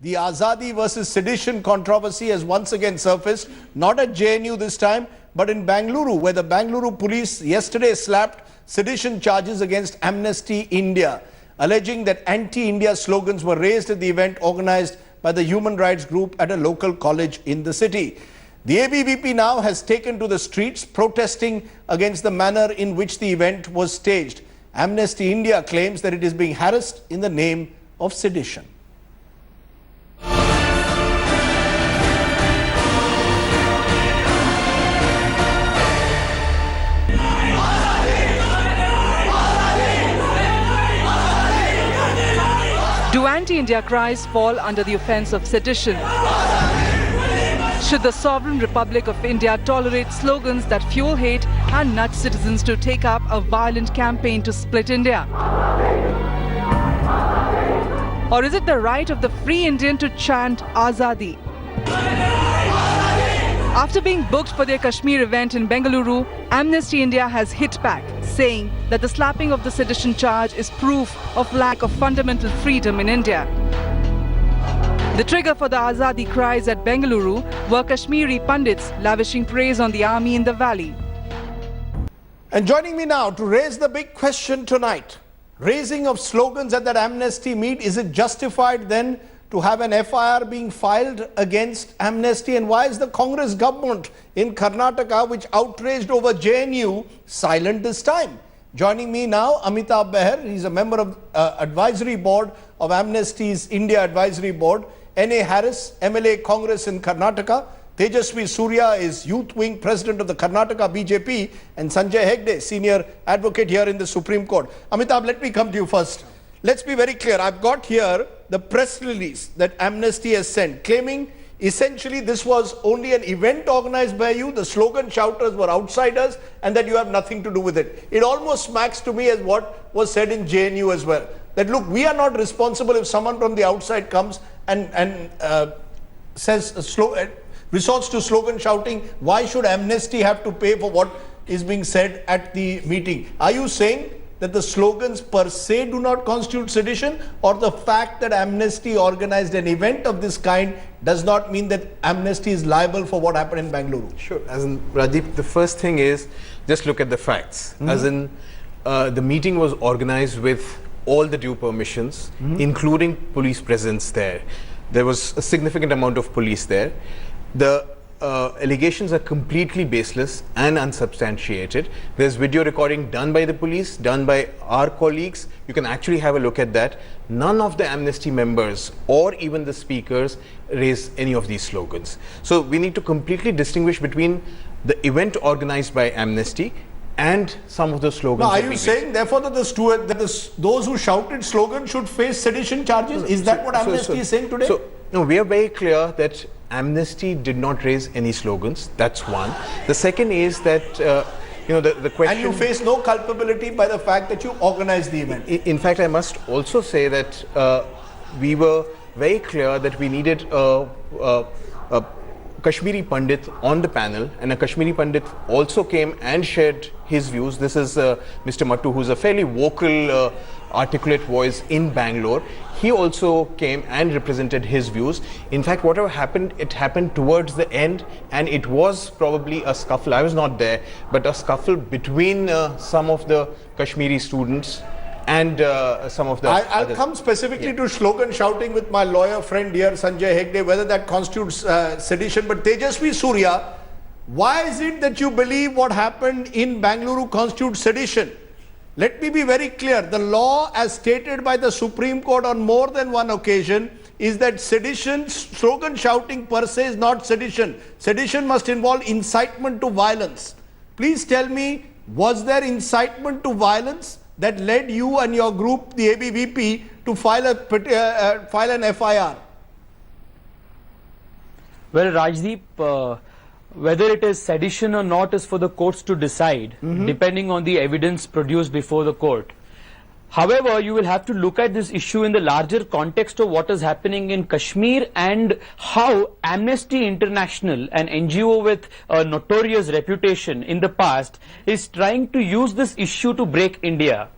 The Azadi versus Sedition controversy has once again surfaced, not at JNU this time, but in Bengaluru, where the Bengaluru police yesterday slapped sedition charges against Amnesty India, alleging that anti-India slogans were raised at the event organized by the human rights group at a local college in the city. The ABVP now has taken to the streets protesting against the manner in which the event was staged. Amnesty India claims that it is being harassed in the name of sedition. Do anti-India cries fall under the offence of sedition? Should the sovereign Republic of India tolerate slogans that fuel hate and nudge citizens to take up a violent campaign to split India? Or is it the right of the free Indian to chant Azadi? After being booked for their Kashmir event in Bengaluru, Amnesty India has hit back, saying that the slapping of the sedition charge is proof of lack of fundamental freedom in India. The trigger for the Azadi cries at Bengaluru were Kashmiri pundits lavishing praise on the army in the valley. And joining me now to raise the big question tonight, raising of slogans at that Amnesty meet, is it justified then to have an FIR being filed against Amnesty? And why is the Congress government in Karnataka, which outraged over JNU, silent this time? Joining me now, Amitabh Behr. He's a member of advisory board of Amnesty's India Advisory Board. N.A. Harris, MLA Congress in Karnataka. Tejasvi Surya is Youth Wing President of the Karnataka BJP. And Sanjay Hegde, Senior Advocate here in the Supreme Court. Amitabh, let me come to you first. Let's be very clear. I've got here the press release that Amnesty has sent, claiming essentially this was only an event organized by you, the slogan shouters were outsiders, and that you have nothing to do with it. It almost smacks to me as what was said in JNU as well. That look, we are not responsible if someone from the outside comes and resorts to slogan shouting. Why should Amnesty have to pay for what is being said at the meeting? Are you saying that the slogans per se do not constitute sedition, or the fact that Amnesty organized an event of this kind does not mean that Amnesty is liable for what happened in Bengaluru? Sure. As in, Rajeev, the first thing is just look at the facts. As in, the meeting was organized with all the due permissions, including police presence there. There was a significant amount of police there. The allegations are completely baseless and unsubstantiated. There's video recording done by the police, done by our colleagues. You can actually have a look at that. None of the Amnesty members or even the speakers raise any of these slogans. So we need to completely distinguish between the event organized by Amnesty and some of the slogans. Now, are you saying therefore that those who shouted slogans should face sedition charges? Is that what Amnesty is saying today? No, we are very clear that Amnesty did not raise any slogans. That's one. The second is that the question. And you face no culpability by the fact that you organized the event. In fact, I must also say that we were very clear that we needed a Kashmiri Pandit on the panel, and a Kashmiri Pandit also came and shared his views. This is Mr. Mattu, who's a fairly vocal, articulate voice in Bangalore. He also came and represented his views. In fact, whatever happened, it happened towards the end, and it was probably a scuffle. I was not there, but a scuffle between some of the Kashmiri students and some of the I'll come specifically to slogan shouting with my lawyer friend here, Sanjay Hegde, whether that constitutes sedition. But Tejasvi Surya, why is it that you believe what happened in Bengaluru constitutes sedition? Let me be very clear. The law, as stated by the Supreme Court on more than one occasion, is that sedition, slogan shouting per se is not sedition. Sedition must involve incitement to violence. Please tell me, was there incitement to violence that led you and your group, the ABVP, to file an FIR? Well, Rajdeep, whether it is sedition or not is for the courts to decide, depending on the evidence produced before the court. However, you will have to look at this issue in the larger context of what is happening in Kashmir and how Amnesty International, an NGO with a notorious reputation in the past, is trying to use this issue to break India.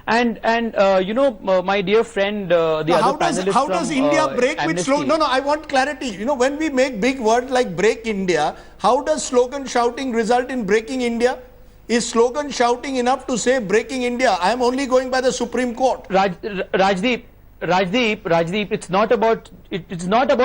My dear friend, the Now, other panelist how does from, India break with Amnesty. slogan? No, I want clarity. You know, when we make big words like break India, how does slogan shouting result in breaking India? Is slogan shouting enough to say breaking India? I am only going by the Supreme Court. Rajdeep, it's not about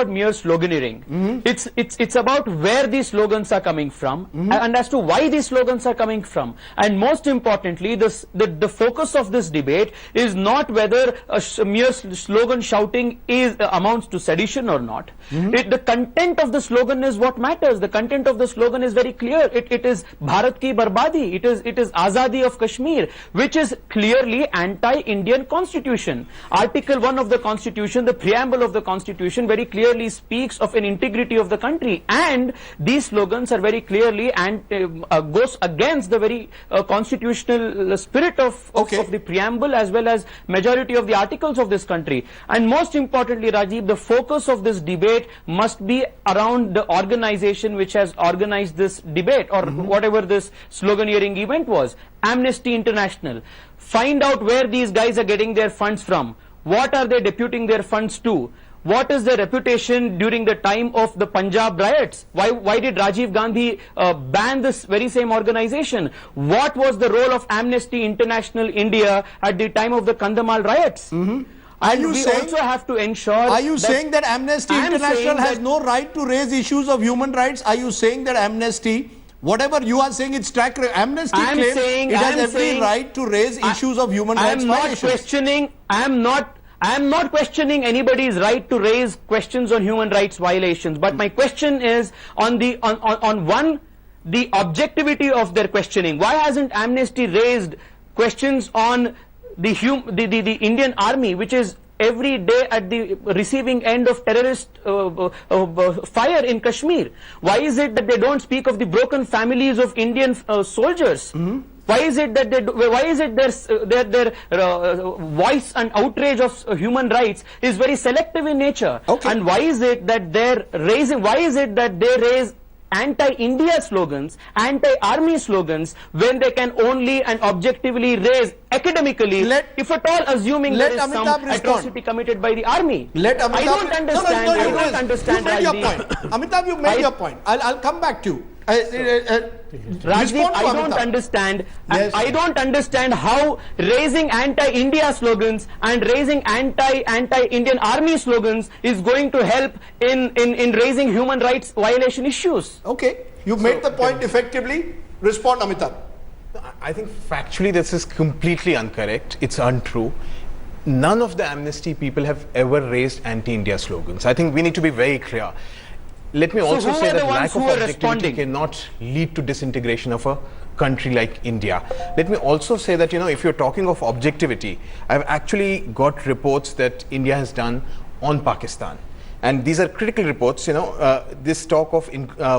mere sloganeering. It's about where these slogans are coming from and as to why these slogans are coming from. And most importantly, the focus of this debate is not whether a mere slogan shouting amounts to sedition or not. The content of the slogan is what matters. The content of the slogan is very clear. It is Bharat ki barbadi. It is Azadi of Kashmir, which is clearly anti-Indian constitution. Article 1 of the Constitution, the preamble of the Constitution, very clearly speaks of an integrity of the country, and these slogans are very clearly and goes against the very constitutional spirit of the preamble as well as majority of the articles of this country. And most importantly, Rajiv, the focus of this debate must be around the organization which has organized this debate or whatever this sloganeering event was. Amnesty International. Find out where these guys are getting their funds from. What are they deputing their funds to? What is their reputation during the time of the Punjab riots? Why did Rajiv Gandhi ban this very same organization? What was the role of Amnesty International India at the time of the Kandhamal riots? Are you saying, also have to ensure... Are you saying that Amnesty International has no right to raise issues of human rights? Are you saying that Amnesty... Whatever you are saying, it's track record. Amnesty claims it has every right to raise issues of human rights violations. I am not questioning anybody's right to raise questions on human rights violations. But my question is on the objectivity of their questioning. Why hasn't Amnesty raised questions on the Indian Army, which is every day at the receiving end of terrorist fire in Kashmir? Why is it that they don't speak of the broken families of Indian soldiers? Why is it that their voice and outrage of human rights is very selective in nature? And why is it that they raise anti-India slogans, anti-army slogans, when they can only and objectively raise academically, if at all assuming there is some atrocity committed by the army? I don't understand. You made your point. Amitabh, you made your point. I'll come back to you. Rajiv, I don't understand. Yes. I don't understand how raising anti-India slogans and raising anti-Indian army slogans is going to help in raising human rights violation issues. Okay, you made the point effectively. Respond, Amitabh. I think factually this is completely incorrect. It's untrue. None of the Amnesty people have ever raised anti-India slogans. I think we need to be very clear. Let me also say that lack of objectivity cannot lead to disintegration of a country like India. Let me also say that, if you're talking of objectivity, I've actually got reports that India has done on Pakistan. And these are critical reports, this talk of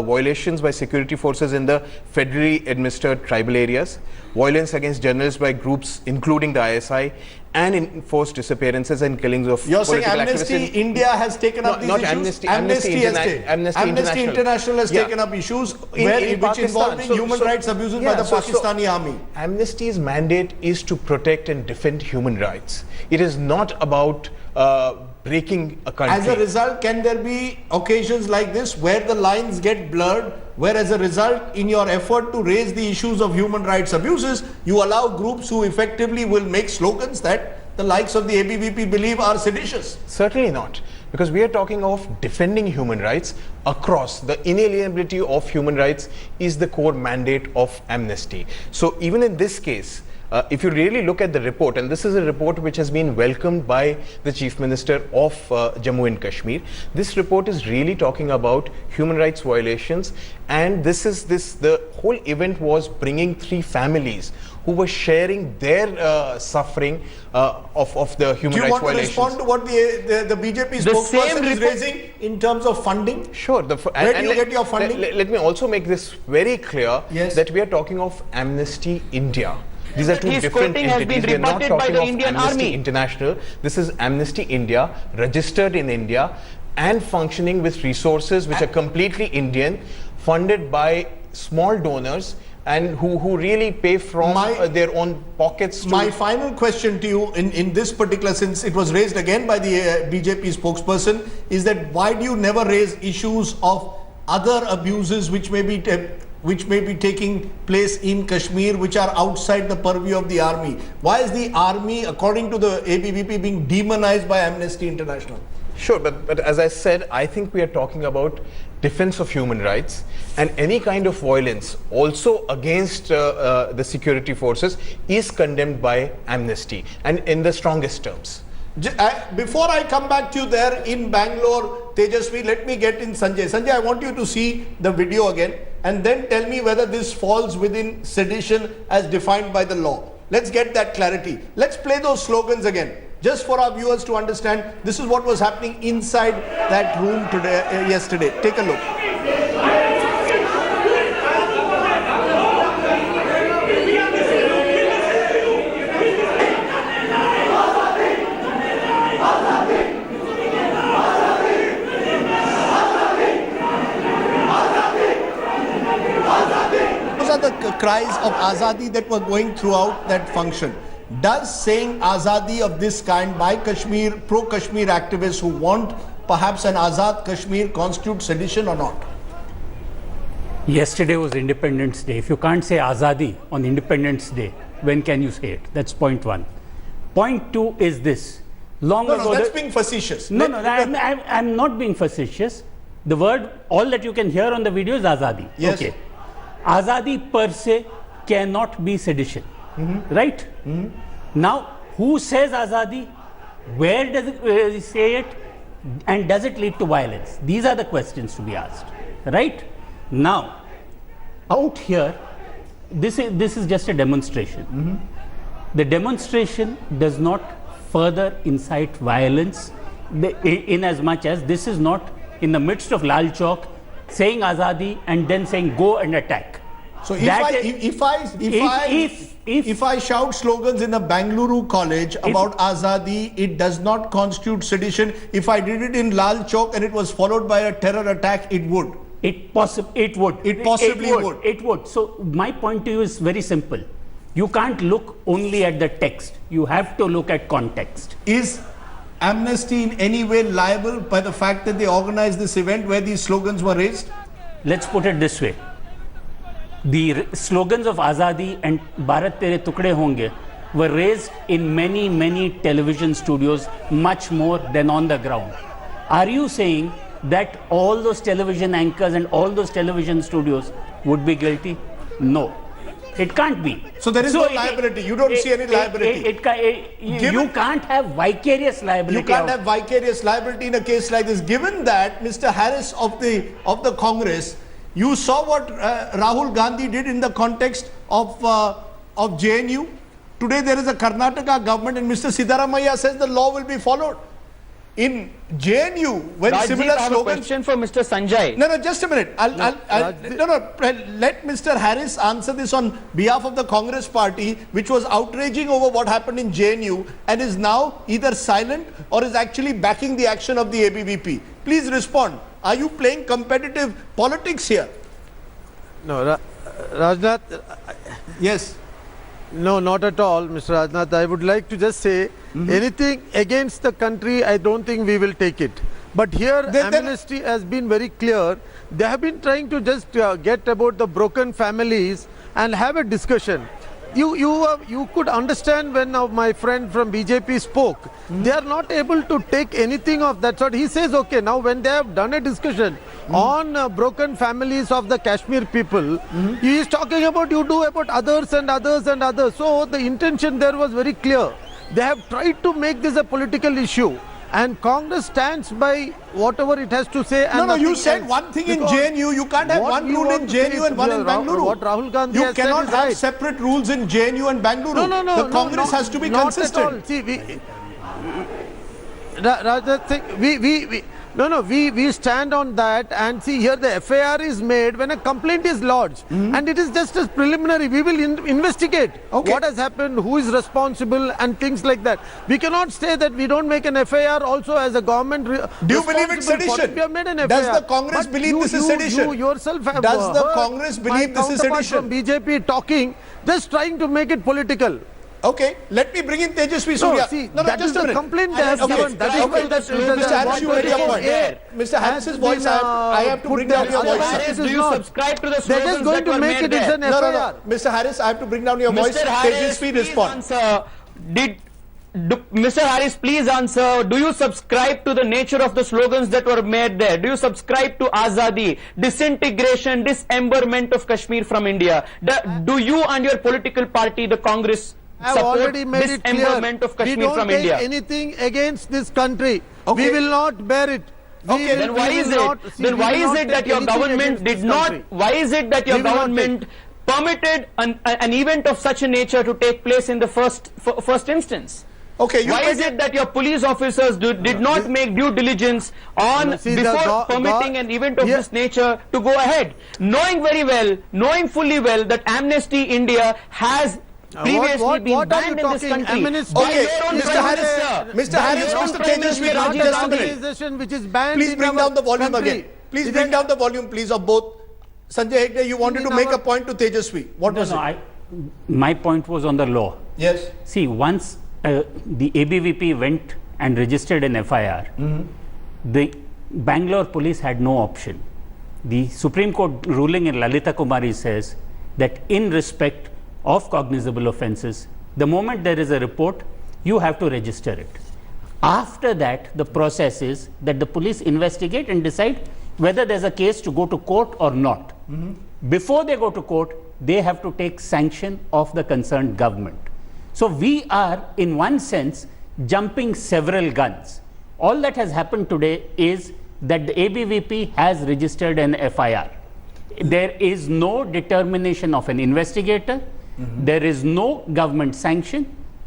violations by security forces in the federally administered tribal areas, violence against journalists by groups including the ISI, and enforced disappearances and killings of You're saying political Amnesty activists. India has taken up these not issues? Amnesty Amnesty International has taken up issues which involve human rights abuses by the Pakistani army. Amnesty's mandate is to protect and defend human rights. It is not about breaking a country. As a result, can there be occasions like this where the lines get blurred, where as a result, in your effort to raise the issues of human rights abuses, you allow groups who effectively will make slogans that the likes of the ABVP believe are seditious? Certainly not. Because we are talking of defending human rights across. The inalienability of human rights is the core mandate of Amnesty. So even in this case, if you really look at the report, and this is a report which has been welcomed by the Chief Minister of Jammu and Kashmir, this report is really talking about human rights violations, and the whole event was bringing 3 families who were sharing their suffering of the human rights violations. Do you want to respond to what the BJP spokesperson is raising in terms of funding? Sure. Where do you get your funding? Let me also make this very clear that we are talking of Amnesty India. These are two different entities. We are not talking of Amnesty International. This is Amnesty India, registered in India and functioning with resources which are completely Indian, funded by small donors and who really pay from their own pockets. My final question to you in this particular, since it was raised again by the BJP spokesperson, is that why do you never raise issues of other abuses which may be taking place in Kashmir, which are outside the purview of the army? Why is the army, according to the ABVP, being demonized by Amnesty International? Sure, but as I said, I think we are talking about defense of human rights, and any kind of violence also against the security forces is condemned by Amnesty, and in the strongest terms. Before I come back to you there in Bangalore, Tejasvi, let me get in Sanjay. Sanjay, I want you to see the video again and then tell me whether this falls within sedition as defined by the law. Let's get that clarity. Let's play those slogans again, just for our viewers to understand this is what was happening inside that room today, yesterday. Take a look. The cries of Azadi that were going throughout that function. Does saying Azadi of this kind by pro-Kashmir activists who want perhaps an Azad Kashmir constitute sedition or not? Yesterday was Independence Day. If you can't say Azadi on Independence Day, when can you say it? That's point one. Point two is this. Long ago, that's being facetious. I'm not being facetious. The word, all that you can hear on the video is Azadi. Yes. Okay. Azadi per se cannot be sedition, right? Now, who says Azadi? Where does it say it? And does it lead to violence? These are the questions to be asked, right? Now, out here, this is just a demonstration. The demonstration does not further incite violence in as much as this is not in the midst of Lal Chowk saying Azadi and then saying go and attack. So if I shout slogans in a Bengaluru college about Azadi, it does not constitute sedition. If I did it in Lal Chowk and it was followed by a terror attack, it would. It possibly would. It would. So my point to you is very simple. You can't look only at the text. You have to look at context. Is Amnesty in any way liable by the fact that they organized this event where these slogans were raised? Let's put it this way. The slogans of Azadi and Bharat Tere Tukde Honge were raised in many television studios, much more than on the ground. Are you saying that all those television anchors and all those television studios would be guilty? No. It can't be. So there is no liability. You don't see any liability. You can't have vicarious liability. You can't have vicarious liability in a case like this. Given that Mr. Harris of the Congress, you saw what Rahul Gandhi did in the context of JNU. Today there is a Karnataka government and Mr. Siddaramaiah says the law will be followed. In JNU, when Rajdeep, similar I have slogans... a question for Mr. Sanjay. No, just a minute. Let Mr. Harris answer this on behalf of the Congress party, which was outraging over what happened in JNU and is now either silent or is actually backing the action of the ABVP. Please respond. Are you playing competitive politics here? No, Rajnath. Yes. No, not at all, Mr. Rajnath. I would like to just say anything against the country, I don't think we will take it. But here, Amnesty has been very clear. They have been trying to just get about the broken families and have a discussion. You could understand when my friend from BJP spoke. They are not able to take anything of that sort. He says, okay, now when they have done a discussion on broken families of the Kashmir people, he is talking about you do about others and others and others. So the intention there was very clear. They have tried to make this a political issue. And Congress stands by whatever it has to say. And no, you said one thing in JNU. You can't have one rule in JNU and one in Bengaluru. What Rahul Gandhi you cannot have separate rules in JNU and Bengaluru. No, the Congress has to be consistent. Not at all. See, No, we stand on that, and see here the FIR is made when a complaint is lodged, and it is just as preliminary. We will investigate what has happened, who is responsible, and things like that. We cannot say that we don't make an FIR also as a government. Do you believe it's sedition? We have made an FIR. Does the Congress believe this is sedition? You yourself have Does the heard Congress believe this is counterpart sedition? from BJP talking, just trying to make it political. Okay, let me bring in Tejasvi Surya. See, No, that just is a the minute. complaint they have Okay, given. That is why that Mr. Harris, you made your point. Mr. Harris's voice, I have to bring down your voice. Harris, do you subscribe to the They're slogans just going that to were make made it as there? an No. FIR. Mr. Harris, I have to bring down your voice. Mr. Harris, Tejasvi, please respond. answer. Mr. Harris, please answer. Do you subscribe to the nature of the slogans that were made there? Do you subscribe to Azadi, disintegration, dismemberment of Kashmir from India? Do you and your political party, the Congress, I have support already made it clear. dismemberment of We Kashmir don't from take India? anything against this country. Okay. We will not bear it. Okay, Then why is it? Then why is it that your government did not? Why is it that your We will not government permitted an event of such a nature to take place in the first instance? Okay, you Why is it that your police officers did not make due diligence on See, the before permitting an event of this nature to go ahead, knowing very well, knowing fully well that Amnesty India has previously been what are you banned in this talking? country. Amnesty- By Okay, your own Mr. Prime Harris, Minister. Mr. By Harris, your own Mr. Prime Tejasvi, Minister, not just an a minute. organization which is banned. Please in bring our down the volume country. again. Please It bring is- down the volume, please, of both. Sanjay Hegde, you wanted to make a point to Tejasvi. What was it? My point was on the law. Yes. See, once the ABVP went and registered an FIR, the Bangalore police had no option. The Supreme Court ruling in Lalita Kumari says that in respect of cognizable offences, the moment there is a report, you have to register it. After that, the process is that the police investigate and decide whether there's a case to go to court or not. Before they go to court, they have to take sanction of the concerned government. So we are, in one sense, jumping several guns. All that has happened today is that the ABVP has registered an FIR. There is no determination of an investigator, there is no government sanction,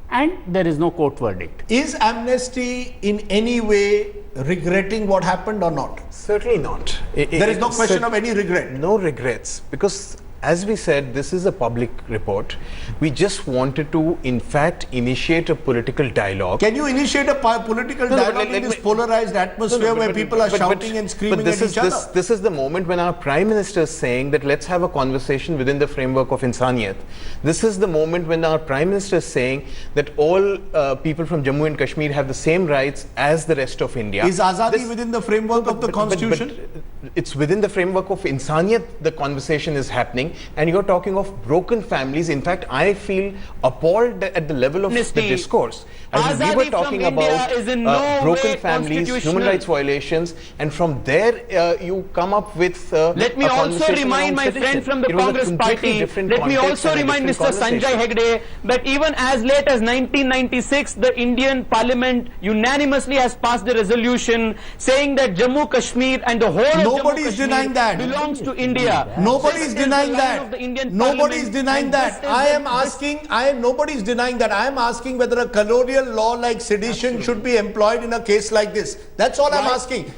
and there is no court verdict. Is Amnesty in any way regretting what happened or not? Certainly not. There is no question of any regret. No regrets, because as we said, this is a public report. We just wanted to, in fact, initiate a political dialogue. Can you initiate a political dialogue in this polarized atmosphere where people are shouting and screaming at each other? This is the moment when our Prime Minister is saying that let's have a conversation within the framework of Insaniyat. This is the moment when our Prime Minister is saying that all people from Jammu and Kashmir have the same rights as the rest of India. Is Azadi within the framework of the constitution? It's within the framework of Insaniyat the conversation is happening, and you're talking of broken families. In fact, I feel appalled at the level of the discourse. I mean, we were talking about broken families, human rights violations, and from there you come up with Let me also remind my friend from the Congress party, let me also remind Mr. Sanjay Hegde that even as late as 1996, the Indian Parliament unanimously has passed a resolution saying that Jammu Kashmir and the whole of Nobody Jammu is denying that. belongs to India. Nobody is This the denying line that. of the Indian Nobody is Parliament, denying and that. this is Nobody is denying that. I am asking whether a colonial law like sedition should be employed in a case like this. That's all I'm asking.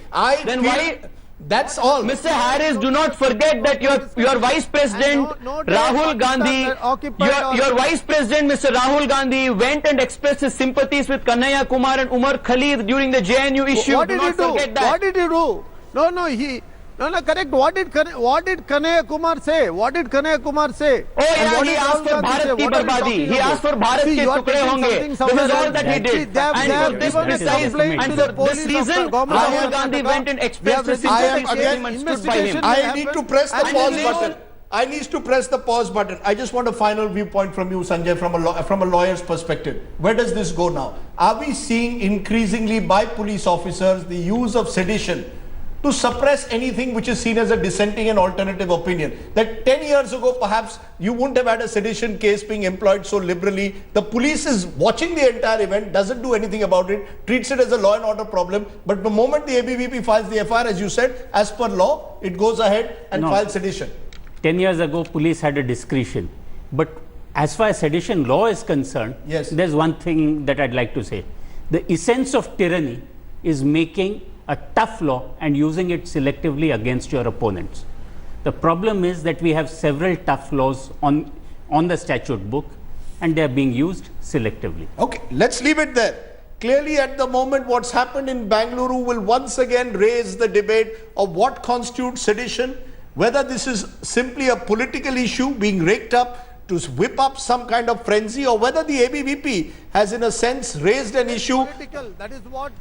That's all. Mr. Harris, do not forget that your Vice President Rahul Gandhi, your Vice President Mr. Rahul Gandhi went and expressed his sympathies with Kanhaiya Kumar and Umar Khalid during the JNU issue. What did he do? What did he do? No, correct. What did Kanhaiya Kumar say? What did Kanhaiya Kumar say? Oh yeah, he asked for Bharat ki barbadi. He asked for Bharat ke tukde honge. This is all that he did. And for this precise, and for this reason, Rahul Gandhi went and expressed his sympathies and stood by him. I need to press the pause button. I need to press the pause button. I just want a final viewpoint from you, Sanjay, from a lawyer's perspective. Where does this go now? Are we seeing increasingly by police officers the use of sedition to suppress anything which is seen as a dissenting and alternative opinion? That 10 years ago, perhaps, you wouldn't have had a sedition case being employed so liberally. The police is watching the entire event, doesn't do anything about it, treats it as a law and order problem. But the moment the ABVP files the FIR, as you said, as per law, it goes ahead and files sedition. 10 years ago, police had a discretion. But as far as sedition law is concerned, yes, there's one thing that I'd like to say. The essence of tyranny is making a tough law and using it selectively against your opponents. The problem is that we have several tough laws on the statute book and they are being used selectively. Okay, let's leave it there. Clearly at the moment what's happened in Bengaluru will once again raise the debate of what constitutes sedition, whether this is simply a political issue being raked up to whip up some kind of frenzy, or whether the ABVP has in a sense raised an issue. Political, that is what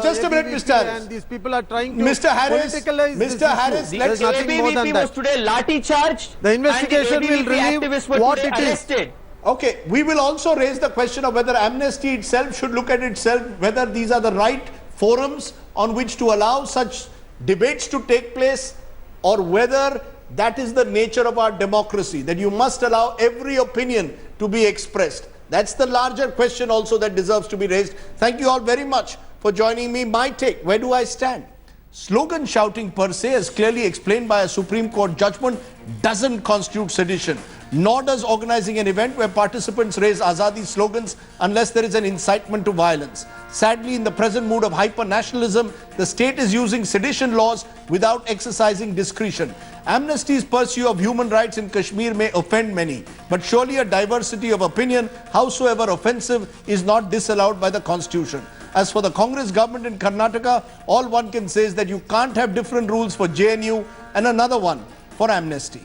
Just a minute, Mr. Harris. And these people are trying to Mr. Harris, politicalize this Mr. Harris, issue. let's There's nothing more than ABVP that. was today lathi charged. The investigation will relieve what it is. Arrested. Okay, we will also raise the question of whether Amnesty itself should look at itself, whether these are the right forums on which to allow such debates to take place, or whether that is the nature of our democracy, that you must allow every opinion to be expressed. That's the larger question also that deserves to be raised. Thank you all very much for joining me. My take, where do I stand? Slogan shouting per se, as clearly explained by a Supreme Court judgment, doesn't constitute sedition, nor does organizing an event where participants raise Azadi slogans unless there is an incitement to violence. Sadly, in the present mood of hyper-nationalism, the state is using sedition laws without exercising discretion. Amnesty's pursuit of human rights in Kashmir may offend many, but surely a diversity of opinion, howsoever offensive, is not disallowed by the Constitution. As for the Congress government in Karnataka, all one can say is that you can't have different rules for JNU and another one for Amnesty.